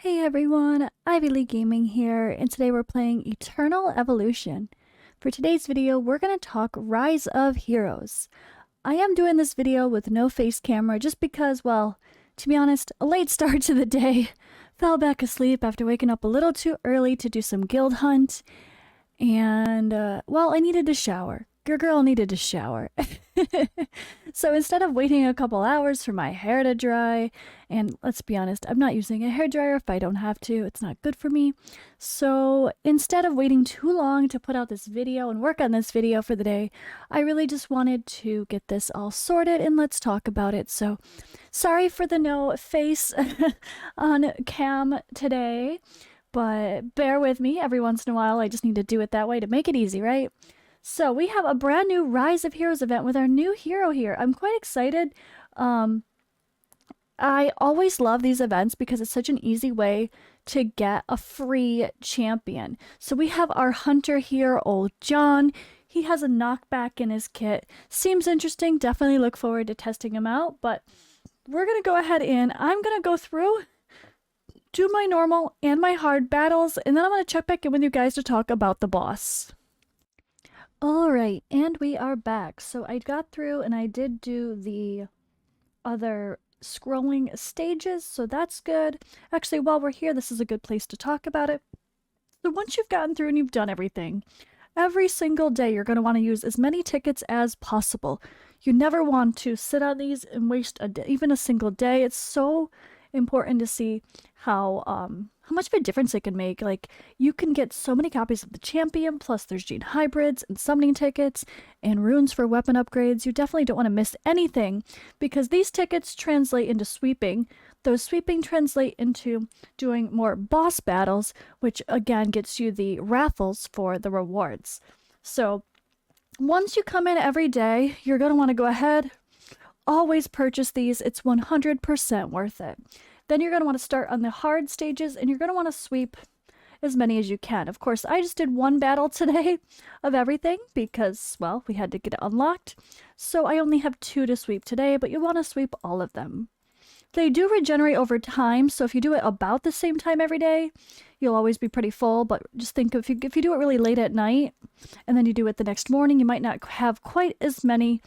Hey everyone, Ivy Lee Gaming here, and today we're playing Eternal Evolution. For today's video, we're going to talk Rise of Heroes. I am doing this video with no face camera just because, well, to be honest, a late start to the day. Fell back asleep after waking up a little too early to do some guild hunt, and, well, I needed to shower. Your girl needed to shower. So instead of waiting a couple hours for my hair to dry, and let's be honest, I'm not using a hairdryer if I don't have to. It's not good for me. So instead of waiting too long to put out this video and work on this video for the day, I really just wanted to get this all sorted and let's talk about it. So sorry for the no face on cam today, but bear with me. Every once in a while, I just need to do it that way to make it easy, right? So we have a brand new Rise of Heroes event with our new hero here. I'm quite excited. I always love these events because it's such an easy way to get a free champion. So we have our hunter here, old John. He has a knockback in his kit. Seems interesting. Definitely look forward to testing him out. But we're going to go ahead and I'm going to go through, do my normal and my hard battles, and then I'm going to check back in with you guys to talk about the boss. Alright, and we are back. So I got through and I did do the other scrolling stages, so that's good. Actually, while we're here, this is a good place to talk about it. So once you've gotten through and you've done everything, every single day you're going to want to use as many tickets as possible. You never want to sit on these and waste even a single day. It's so important to see how much of a difference it can make. Like, you can get so many copies of the champion, plus there's gene hybrids and summoning tickets and runes for weapon upgrades. You definitely don't want to miss anything because these tickets translate into sweeping. Those sweeping translate into doing more boss battles, which again gets you the raffles for the rewards. So once you come in every day, you're going to want to go ahead, always purchase these. It's 100% worth it. Then you're going to want to start on the hard stages, and you're going to want to sweep as many as you can. Of course, I just did one battle today of everything because, well, we had to get it unlocked. So I only have 2 to sweep today, but you want to sweep all of them. They do regenerate over time, so if you do it about the same time every day, you'll always be pretty full. But just think if you do it really late at night, and then you do it the next morning, you might not have quite as many.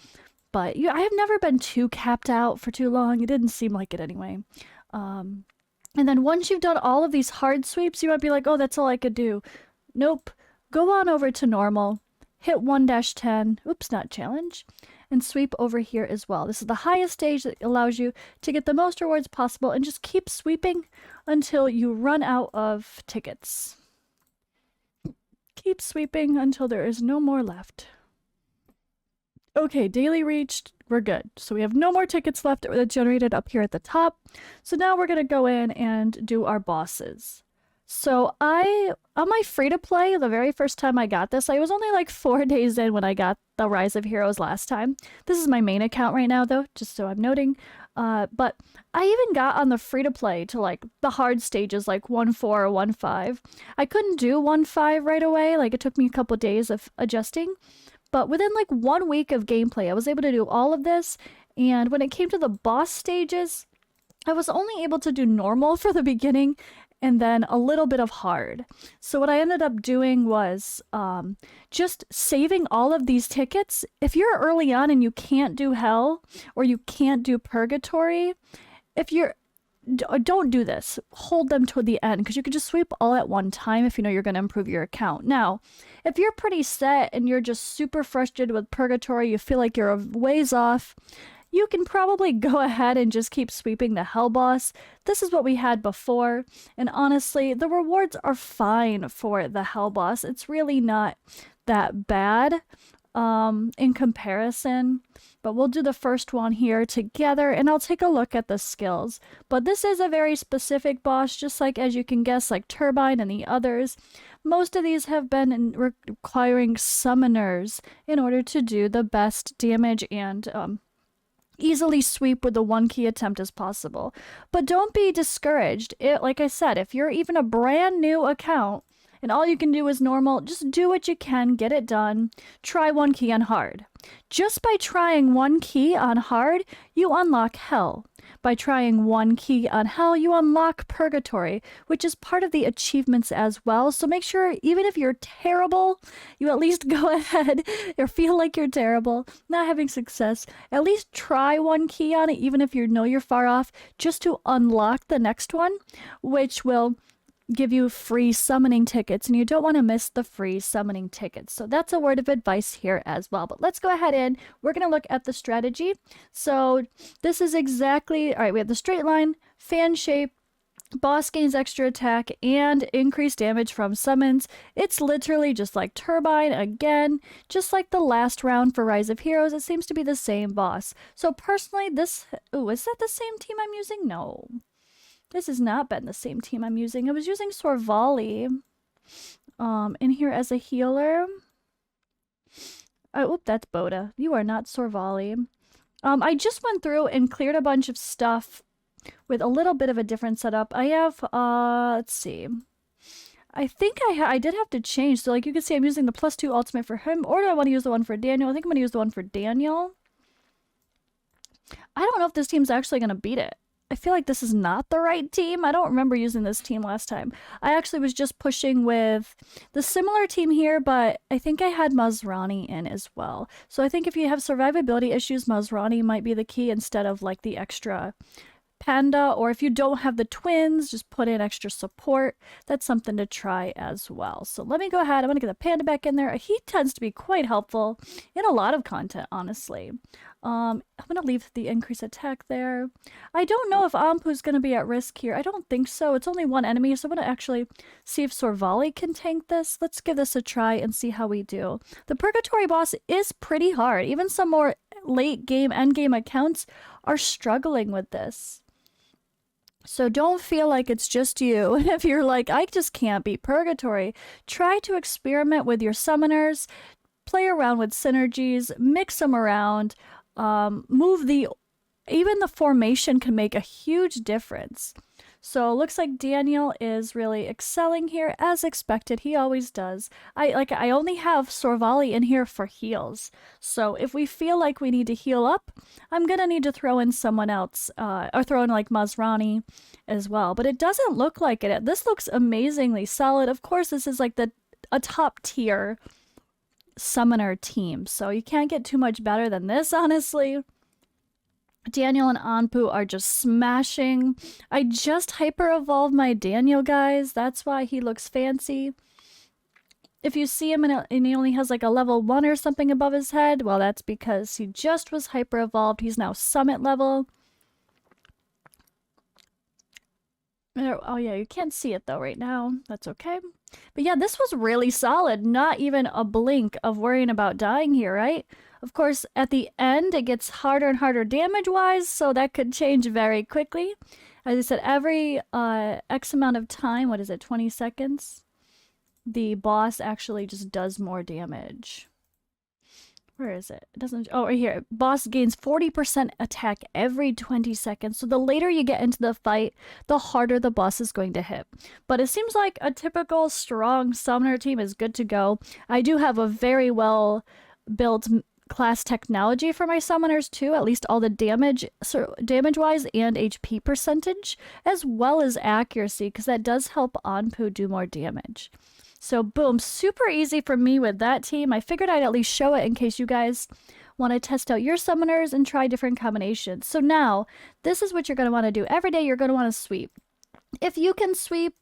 But I have never been too capped out for too long. It didn't seem like it anyway. And then once you've done all of these hard sweeps, you might be like, oh, that's all I could do. Nope. Go on over to normal, hit 1-10, oops, not challenge, and sweep over here as well. This is the highest stage that allows you to get the most rewards possible, and just keep sweeping until you run out of tickets. Keep sweeping until there is no more left. Okay, daily reached, we're good. So we have no more tickets left that were generated up here at the top. So now we're going to go in and do our bosses. So on my free-to-play, the very first time I got this, I was only like 4 days in when I got the Rise of Heroes last time. This is my main account right now, though, just so I'm noting. But I even got on the free-to-play to like the hard stages, like 1-4 or 1-5. I couldn't do 1-5 right away. Like, it took me a couple days of adjusting. But within like 1 week of gameplay, I was able to do all of this. And when it came to the boss stages, I was only able to do normal for the beginning and then a little bit of hard. So what I ended up doing was just saving all of these tickets. If you're early on and you can't do hell or you can't do purgatory, don't do this. Hold them toward the end because you can just sweep all at one time if you know you're going to improve your account. Now, if you're pretty set and you're just super frustrated with Purgatory, you feel like you're a ways off, you can probably go ahead and just keep sweeping the hell boss. This is what we had before, and honestly, the rewards are fine for the hell boss. It's really not that bad in comparison. But we'll do the first one here together, and I'll take a look at the skills. But this is a very specific boss, just like, as you can guess, like Turbine and the others. Most of these have been requiring summoners in order to do the best damage and easily sweep with the 1 key attempt as possible. But don't be discouraged. Like I said, if you're even a brand new account and all you can do is normal, just do what you can, get it done. Try one key on hard. Just by trying one key on hard, you unlock hell. By trying one key on hell, you unlock purgatory, which is part of the achievements as well. So make sure, even if you're terrible, you at least go ahead or feel like you're terrible, not having success. At least try one key on it, even if you know you're far off, just to unlock the next one, which will give you free summoning tickets, and you don't want to miss the free summoning tickets. So that's a word of advice here as well. But let's go ahead and we're going to look at the strategy. So this is exactly, all right, we have the straight line, fan shape, boss gains extra attack, and increased damage from summons. It's literally just like Turbine again, just like the last round for Rise of Heroes. It seems to be the same boss. So personally, this, oh, is that the same team I'm using? No. This has not been the same team I'm using. I was using Sorvali in here as a healer. Oh, that's Boda. You are not Sorvali. I just went through and cleared a bunch of stuff with a little bit of a different setup. I have, let's see. I think I did have to change. So like you can see I'm using the +2 ultimate for him, or do I want to use the one for Daniel? I think I'm going to use the one for Daniel. I don't know if this team's actually going to beat it. I feel like this is not the right team. I don't remember using this team last time. I actually was just pushing with the similar team here, but I think I had Mazrani in as well. So I think if you have survivability issues, Mazrani might be the key instead of like the extra Panda, or if you don't have the twins, just put in extra support. That's something to try as well. So let me go ahead. I'm going to get the Panda back in there. He tends to be quite helpful in a lot of content, honestly. I'm going to leave the increased attack there. I don't know if Ampu's going to be at risk here. I don't think so. It's only one enemy, so I'm going to actually see if Sorvali can tank this. Let's give this a try and see how we do. The Purgatory boss is pretty hard. Even some more late game, end game accounts are struggling with this. So don't feel like it's just you. If you're like, I just can't beat Purgatory, try to experiment with your summoners, play around with synergies, mix them around, even the formation can make a huge difference. So it looks like Daniel is really excelling here, as expected. He always does. I only have Sorvali in here for heals. So if we feel like we need to heal up, I'm gonna need to throw in someone else, or throw in like Mazrani as well. But it doesn't look like it. This looks amazingly solid. Of course, this is like a top tier summoner team, so you can't get too much better than this, honestly. Daniel and Anpu are just smashing. I just hyper evolved my Daniel, guys. That's why he looks fancy. If you see him and he only has like a level 1 or something above his head, well, that's because he just was hyper evolved. He's now summit level. Oh yeah, you can't see it though right now. That's okay. But yeah, this was really solid. Not even a blink of worrying about dying here, right? Of course, at the end, it gets harder and harder damage-wise, so that could change very quickly. As I said, every X amount of time, what is it, 20 seconds? The boss actually just does more damage. Where is it? It doesn't. Oh, right here. Boss gains 40% attack every 20 seconds. So the later you get into the fight, the harder the boss is going to hit. But it seems like a typical strong summoner team is good to go. I do have a very well built class technology for my summoners too, at least all the damage wise and HP percentage, as well as accuracy, because that does help Anpu do more damage. So boom, super easy for me with that team. I figured I'd at least show it in case you guys want to test out your summoners and try different combinations. So now, this is what you're going to want to do. Every day you're going to want to sweep. If you can sweep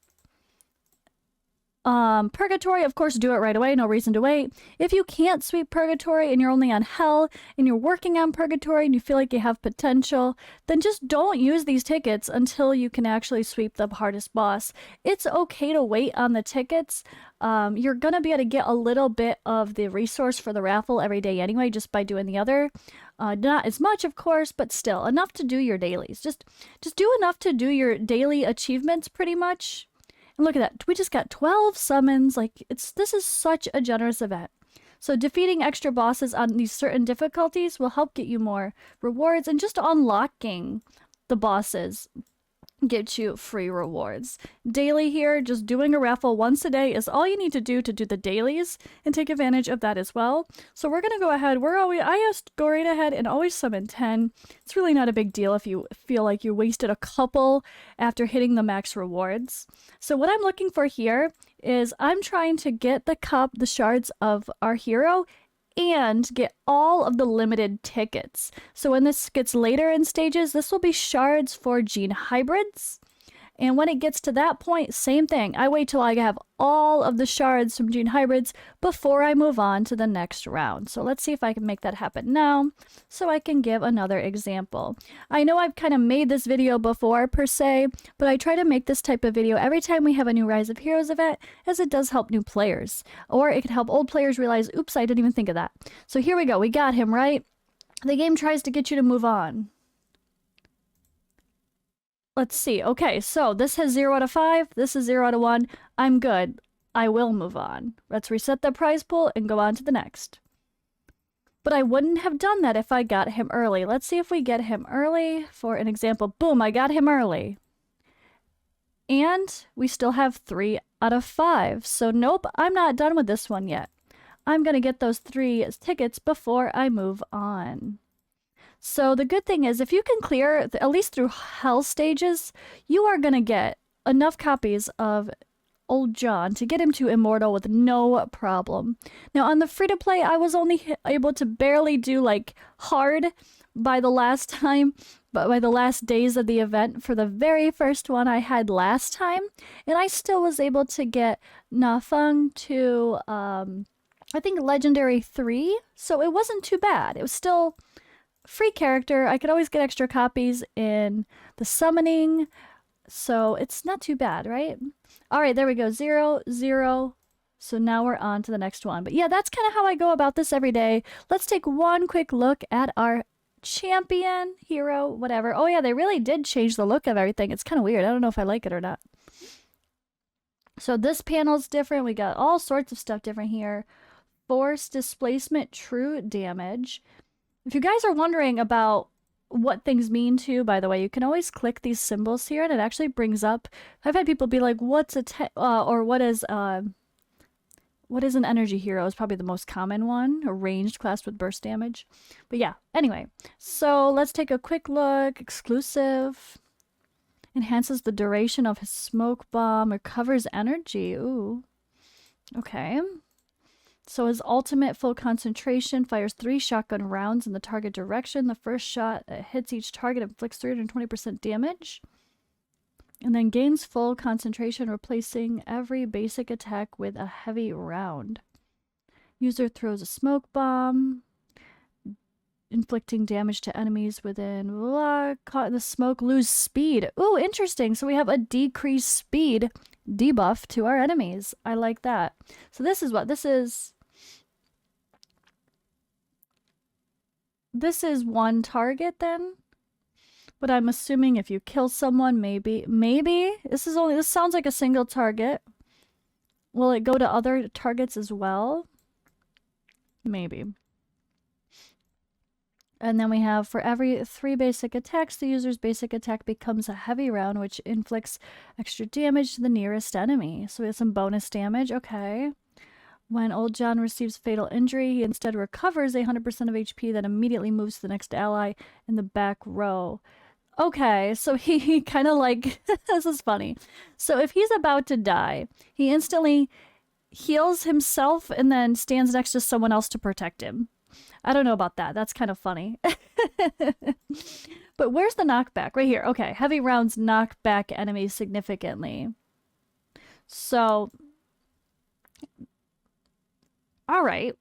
Purgatory, of course, do it right away. No reason to wait. If you can't sweep Purgatory and you're only on Hell and you're working on Purgatory and you feel like you have potential, then just don't use these tickets until you can actually sweep the hardest boss. It's okay to wait on the tickets. You're gonna be able to get a little bit of the resource for the raffle every day anyway, just by doing the other. Not as much, of course, but still enough to do your dailies. Just do enough to do your daily achievements, pretty much. And look at that. We just got 12 summons. Like, this is such a generous event. So defeating extra bosses on these certain difficulties will help get you more rewards, and just unlocking the bosses get you free rewards. Daily here, just doing a raffle once a day is all you need to do the dailies and take advantage of that as well. So we're gonna go ahead. I just go right ahead and always summon 10. It's really not a big deal if you feel like you wasted a couple after hitting the max rewards. So what I'm looking for here is I'm trying to get the shards of our hero and get all of the limited tickets. So when this gets later in stages, this will be shards for gene hybrids. And when it gets to that point, same thing. I wait till I have all of the shards from gene hybrids before I move on to the next round. So let's see if I can make that happen now so I can give another example. I know I've kind of made this video before per se, but I try to make this type of video every time we have a new Rise of Heroes event, as it does help new players. Or it could help old players realize, oops, I didn't even think of that. So here we go. We got him, right? The game tries to get you to move on. Let's see. Okay, so this has 0 out of 5. This is 0 out of 1. I'm good. I will move on. Let's reset the prize pool and go on to the next. But I wouldn't have done that if I got him early. Let's see if we get him early. For an example, boom, I got him early. And we still have 3 out of 5. So nope, I'm not done with this one yet. I'm going to get those 3 tickets before I move on. So the good thing is, if you can clear, at least through hell stages, you are going to get enough copies of Old John to get him to immortal with no problem. Now on the free-to-play, I was only able to barely do like hard by the last time, but by the last days of the event for the very first one I had last time. And I still was able to get Nafeng to, I think, Legendary 3. So it wasn't too bad. It was still free character. I could always get extra copies in the summoning, so it's not too bad, right? All right, there we go. 0, 0. So now we're on to the next one. But yeah, that's kind of how I go about this every day. Let's take one quick look at our champion, hero, whatever. Oh yeah, they really did change the look of everything. It's kind of weird. I don't know if I like it or not. So this panel's different. We got all sorts of stuff different here. Force displacement, true damage. If you guys are wondering about what things mean too, by the way, you can always click these symbols here and it actually brings up. I've had people be like, what's or what is an energy hero is probably the most common one, a ranged class with burst damage. But yeah, anyway, so let's take a quick look. Exclusive. Enhances the duration of his smoke bomb, recovers energy. Ooh. Okay. So his ultimate, full concentration, fires 3 shotgun rounds in the target direction. The first shot hits each target and inflicts 320% damage. And then gains full concentration, replacing every basic attack with a heavy round. User throws a smoke bomb, inflicting damage to enemies within. Blah, caught in the smoke, lose speed. Ooh, interesting. So we have a decreased speed debuff to our enemies. I like that. So this is what this is. This is one target then, but I'm assuming if you kill someone, maybe this sounds like a single target. Will it go to other targets as well? Maybe. And then we have, for every 3 basic attacks, the user's basic attack becomes a heavy round, which inflicts extra damage to the nearest enemy. So we have some bonus damage. Okay. When Old John receives fatal injury, he instead recovers 100% of HP, then immediately moves to the next ally in the back row. Okay, so he kind of like, this is funny. So if he's about to die, he instantly heals himself and then stands next to someone else to protect him. I don't know about that. That's kind of funny. But where's the knockback? Right here. Okay, heavy rounds knock back enemies significantly. So... all right.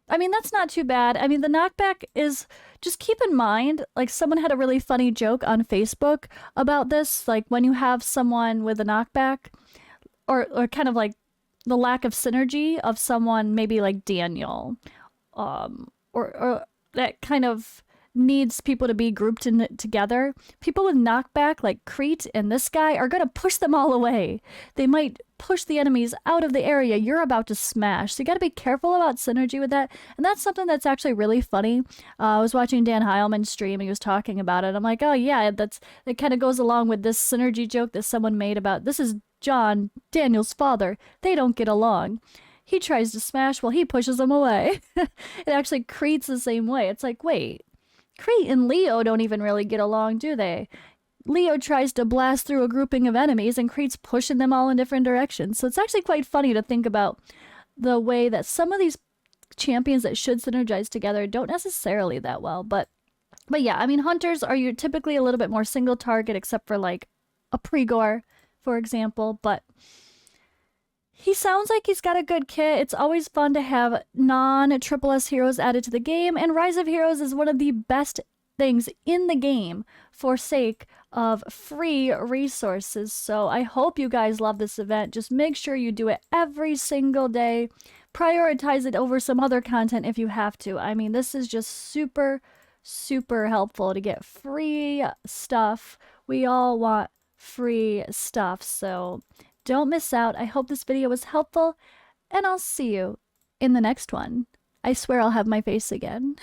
I mean, that's not too bad. I mean, the knockback is, just keep in mind, like someone had a really funny joke on Facebook about this, like when you have someone with a knockback, or kind of like the lack of synergy of someone maybe like Daniel, or that kind of needs people to be grouped in together, people with knockback like Crete and this guy are going to push them all away. They might push the enemies out of the area you're about to smash. So you got to be careful about synergy with that. And that's something that's actually really funny. I was watching Dan Heilman stream. He was talking about it. I'm like, oh yeah, it kind of goes along with this synergy joke that someone made about this is John, Daniel's father. They don't get along. He tries to smash while he pushes them away. It actually Crete's the same way. It's like, wait, Crete and Leo don't even really get along, do they? Leo tries to blast through a grouping of enemies and Crete's pushing them all in different directions. So it's actually quite funny to think about the way that some of these champions that should synergize together don't necessarily that well. But yeah, I mean, hunters are you typically a little bit more single target, except for like a Pregor, for example. But he sounds like he's got a good kit. It's always fun to have non-Triple S heroes added to the game, and Rise of Heroes is one of the best things in the game for sake of free resources. So I hope you guys love this event. Just make sure you do it every single day. Prioritize it over some other content if you have to. I mean, this is just super, super helpful to get free stuff. We all want free stuff, so don't miss out. I hope this video was helpful, and I'll see you in the next one. I swear I'll have my face again.